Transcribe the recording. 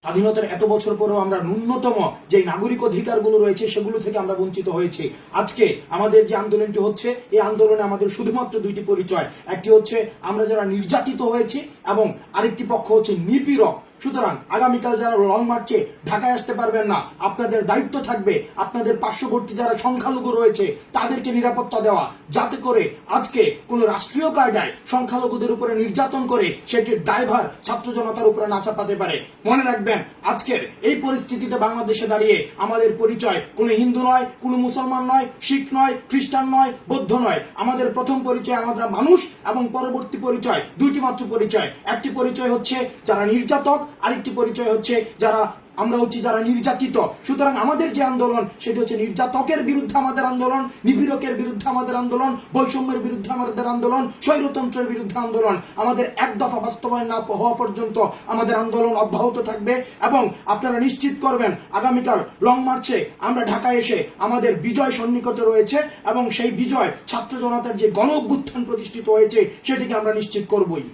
স্বাধীনতার এত বছর পরেও আমরা ন্যূনতম যে নাগরিক অধিকারগুলো রয়েছে সেগুলো থেকে আমরা বঞ্চিত হয়েছি। আজকে আমাদের যে আন্দোলনটি হচ্ছে, এই আন্দোলনে আমাদের শুধুমাত্র দুইটি পরিচয়, একটি হচ্ছে আমরা যারা নির্যাতিত হয়েছি এবং আরেকটি পক্ষ হচ্ছে নিপীড়ক। সুতরাং আগামীকাল যারা লং মার্চে ঢাকায় আসতে পারবেন না, আপনাদের দায়িত্ব থাকবে আপনাদের পার্শ্ববর্তী যারা সংখ্যালঘু রয়েছে তাদেরকে নিরাপত্তা দেওয়া, যাতে করে আজকে কোনো রাষ্ট্রীয় কায়দায় সংখ্যালঘুদের উপরে নির্যাতন করে সেটির দায়ভার ছাত্র জনতার উপরে না চাপাতে পারে। মনে রাখবেন, আজকের এই পরিস্থিতিতে বাংলাদেশে দাঁড়িয়ে আমাদের পরিচয় কোনো হিন্দু নয়, কোনো মুসলমান নয়, শিখ নয়, খ্রিস্টান নয়, বৌদ্ধ নয়। আমাদের প্রথম পরিচয় আমরা মানুষ এবং পরবর্তী পরিচয় দুইটি মাত্র পরিচয়। একটি পরিচয় হচ্ছে যারা নির্যাতক, আরেকটি পরিচয় হচ্ছে আমরা হচ্ছি যারা নির্যাতিত। সুতরাং আমাদের যে আন্দোলন সেটি হচ্ছে নির্যাতকের বিরুদ্ধে আমাদের আন্দোলন, নিপীড়কের বিরুদ্ধে আমাদের আন্দোলন, বৈষম্যের বিরুদ্ধে আমাদের আন্দোলন, স্বৈরতন্ত্রের বিরুদ্ধে আন্দোলন। আমাদের এক দফা বাস্তবায়ন না হওয়া পর্যন্ত আমাদের আন্দোলন অব্যাহত থাকবে। এবং আপনারা নিশ্চিত করবেন আগামীকাল লং মার্চে আমরা ঢাকায় এসে আমাদের বিজয় সন্নিকটে রয়েছে এবং সেই বিজয় ছাত্র জনতার যে গণ অভ্যুত্থান প্রতিষ্ঠিত হয়েছে সেটিকে আমরা নিশ্চিত করবই।